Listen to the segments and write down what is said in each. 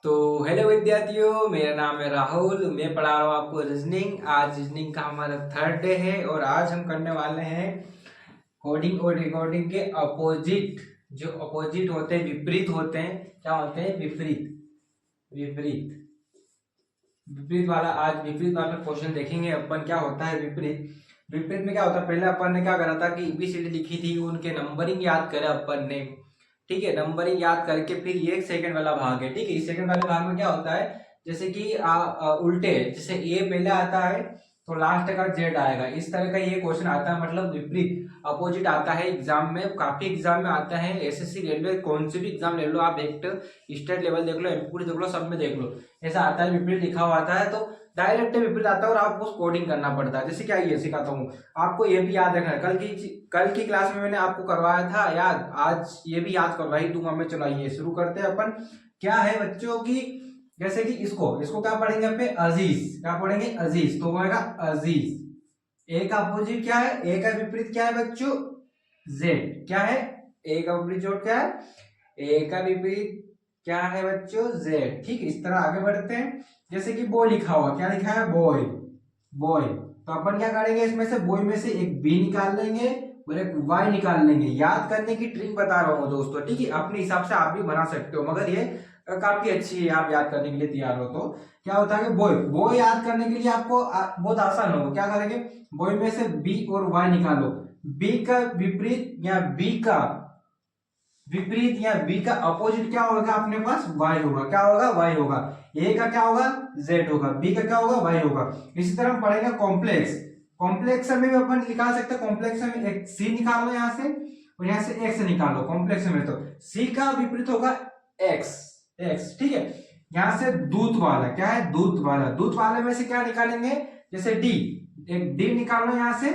तो हेलो विद्यार्थियों, मेरा नाम है राहुल। मैं पढ़ा रहा हूँ आपको रीजनिंग। आज रीजनिंग का हमारा थर्ड डे है और आज हम करने वाले हैं कोडिंग और डिकोडिंग के अपोजिट। जो अपोजिट होते हैं, विपरीत होते हैं। क्या होते हैं? विपरीत। विपरीत विपरीत वाला आज विपरीत वाला क्वेश्चन देखेंगे अपन। क्या होता है विपरीत? विपरीत में क्या होता है, पहले अपन ने क्या करा था कि एबीसीडी लिखी थी, उनके नंबरिंग याद करे अपन ने। ठीक है, नंबरिंग याद करके फिर ये एक सेकंड वाला भाग है। ठीक है, इस सेकंड वाले भाग में क्या होता है, जैसे कि उल्टे, जैसे ए पहले आता है तो लास्ट का जेड आएगा, इस तरह का ये क्वेश्चन आता है। मतलब विपरीत, अपोजिट आता है एग्जाम में। काफी एग्जाम में आता है, एसएससी रेलवे कौन से भी एग्जाम ले लो आप, एक स्टेट लेवल देख लो, एमपी देख लो, सब में देख लो ऐसा आता है। विपरीत लिखा हुआ आता है तो डायरेक्ट विपरीत आता है और आपको कोडिंग करना पड़ता है। जैसे क्या ये सिखाता हूँ आपको, ये भी याद रखना है। कल की क्लास में मैंने आपको करवाया था याद, आज ये भी याद करवाई दूंगा मैं। चलाइए शुरू करते हैं अपन। क्या है बच्चों की, जैसे कि इसको क्या पढ़ेंगे अपने? अजीज। क्या पढ़ेंगे? अजीज। तो होगा अजीज। ए का अपोजिट क्या है? ए का विपरीत क्या है बच्चों? जेड। क्या है? ए का विपरीत जोड़ क्या है? ए का विपरीत क्या है बच्चों? जेड। ठीक है, इस तरह आगे बढ़ते हैं। जैसे कि बॉय लिखा हुआ, क्या लिखा है? बॉय। बॉय, तो अपन क्या करेंगे, इसमें से बॉय में से एक बी निकाल लेंगे और एक वाई निकाल लेंगे। याद करने की ट्रिक बता रहा हूँ दोस्तों, ठीक है? अपने हिसाब से आप भी बना सकते हो, मगर ये काफी अच्छी है, आप याद करने के लिए तैयार हो तो। क्या होता है कि बॉय बॉय याद करने के लिए आपको बहुत आसान होगा। क्या करेंगे, बॉय में से बी और वाई निकालो। बी का विपरीत या बी का विपरीत या बी का अपोजिट क्या होगा अपने पास? वाई होगा। क्या होगा? वाई होगा। ए का क्या होगा? जेड होगा। बी का क्या होगा? वाई होगा। इसी तरह हम पढ़ेंगे कॉम्प्लेक्स। कॉम्प्लेक्स में भी अपन निकाल सकते हैं। कॉम्प्लेक्स में एक सी निकालो यहाँ से और यहाँ से एक्स निकालो। कॉम्प्लेक्स में तो सी का विपरीत होगा एक्स। एक्स, ठीक है। यहाँ से दूत वाला, क्या है? दूत वाला। दूत वाले में से क्या निकालेंगे? जैसे डी, एक डी निकालो यहाँ से,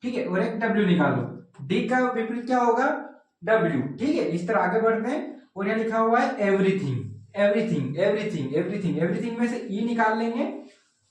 ठीक है, और एक डब्ल्यू निकालो। डी का विपरीत क्या होगा? डब्ल्यू। ठीक है, इस तरह आगे बढ़ते हैं। और यहाँ लिखा हुआ है everything. Everything everything everything everything में से ई निकाल लेंगे,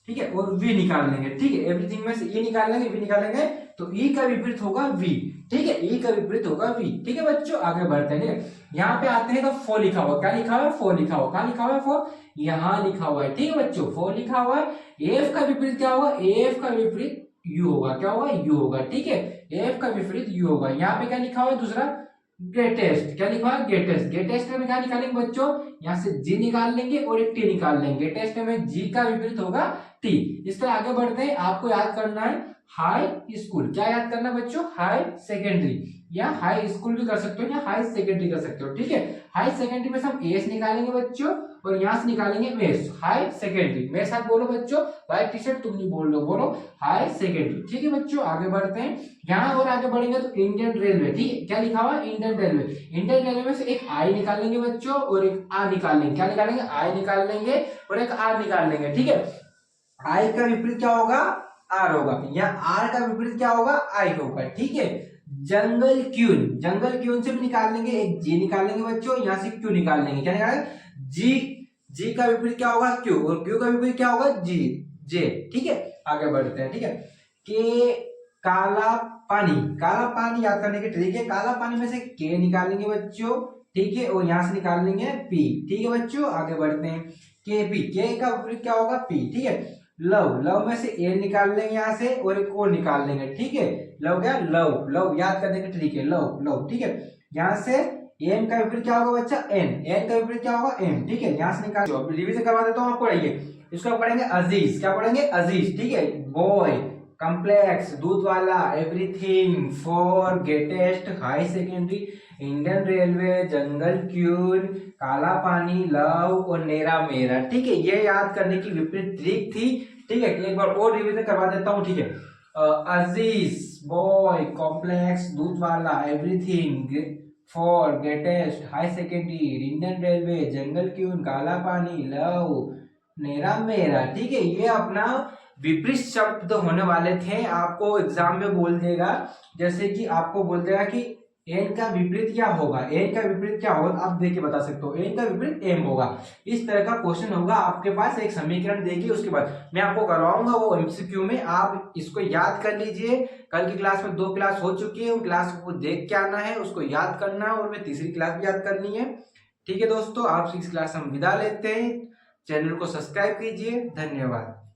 ठीक है, और वी निकाल लेंगे। ठीक है, एवरीथिंग में से ई निकाल लेंगे, वी निकालेंगे, तो ई का विपरीत होगा वी। ठीक है, ई का विपरीत होगा वी। ठीक है बच्चों, आगे बढ़ते हैं। यहाँ पे आते हैं तो फो लिखा हुआ। क्या लिखा हुआ है? फो लिखा हुआ। क्या लिखा हुआ है? फो यहाँ लिखा हुआ है। ठीक है बच्चों, फो लिखा हुआ है। एफ का विपरीत क्या होगा? एफ का विपरीत यू होगा। क्या होगा? यू होगा। ठीक है, एफ का विपरीत यू होगा। यहाँ पे क्या लिखा हुआ है? दूसरा ग्रेटेस्ट। क्या लिखा है? ग्रेटेस्ट। ग्रेटेस्ट में क्या निकालेंगे बच्चों? यहाँ से जी निकाल लेंगे और एक टी निकाल लेंगे। ग्रेटेस्ट में जी का विपरीत होगा टी। इस तरह आगे बढ़ते हैं। आपको याद करना है हाई स्कूल। क्या याद करना है बच्चों? हाई सेकेंडरी, या हाई स्कूल भी कर सकते हो या हाई सेकेंडरी कर सकते हो। ठीक है, हाई सेकेंडरी में से हम एस निकालेंगे बच्चों और यहाँ से निकालेंगे मेस। हाई सेकेंडरी, मेरे साथ बोलो बच्चों। व्हाइट टी शर्ट तुम नहीं बोल रहे हो, बोलो हाई सेकेंडरी। ठीक है बच्चों, आगे बढ़ते हैं। यहाँ और आगे बढ़ेंगे तो इंडियन रेलवे। ठीक है, क्या लिखा हुआ? Indian railway. इंडियन रेलवे में से एक आई निकालेंगे बच्चों और एक आ निकाल लेंगे। क्या निकालेंगे? आई निकाल लेंगे और एक आर निकाल लेंगे। ठीक है, आई का विपरीत क्या होगा? आर होगा, या आर का विपरीत क्या होगा? आई होगा। ठीक है, जंगल क्यून। जंगल क्यून से भी निकाल लेंगे, एक जी निकाल लेंगे बच्चों, यहाँ से क्यू निकाल लेंगे। क्या निकालेंगे? जी। जी का विपरीत क्या होगा? क्यू, और क्यू का विपरीत क्या होगा? जी, जे। ठीक है, आगे बढ़ते हैं। ठीक है, के काला पानी। काला पानी याद करने की ट्रिक है। काला पानी में से के निकालेंगे बच्चों, ठीक है, और यहां से निकाल लेंगे पी। ठीक है बच्चों, आगे बढ़ते हैं। के पी, के का विपरीत क्या होगा? पी। ठीक है, लव। लव में से ए निकाल लेंगे यहाँ से और एक और निकाल लेंगे। ठीक है, लव क्या? लव। लव याद करने की ट्रिक है, लव लव। ठीक है, यहाँ से एम का विपरीत क्या होगा बच्चा? एन। एन का विपरीत क्या होगा? एम। ठीक है, यहाँ से निकाल, रिवीजन करवा देता हूँ, आप पढ़िए। इसको पढ़ेंगे अजीज। क्या पढ़ेंगे? अजीज। ठीक है, boy, complex, Doodh Wala, everything, for, greatest, high secondary, Indian railway, jungle queen, Kala Pani, love और नेरा मेरा। ठीक है, ये याद करने की विपरीत ट्रिक थी। ठीक है, एक बार और रिवीजन करवा देता हूँ। ठीक है, अजीज, boy, complex, Doodh Wala, everything, for, greatest, high secondary, Indian railway, jungle queen, Kala Pani, love, नेरा मेरा। ठीक है, ये अपना विपरीत शब्द होने वाले थे। आपको एग्जाम में बोल देगा, जैसे कि आपको बोल देगा कि एन का विपरीत क्या होगा? एन का विपरीत क्या होगा? आप देख के बता सकते हो। एन का विपरीत एम होगा। इस तरह का क्वेश्चन होगा आपके पास, एक समीकरण देगी, उसके बाद मैं आपको करवाऊंगा वो एमसीक्यू में। आप इसको याद कर लीजिए। कल की क्लास में 2 क्लास हो चुकी है, उन क्लास को देख के आना है, उसको याद करना है, और मैं तीसरी क्लास भी याद करनी है। ठीक है दोस्तों, आपसे इस क्लास में हम विदा लेते हैं। चैनल को सब्सक्राइब कीजिए। धन्यवाद।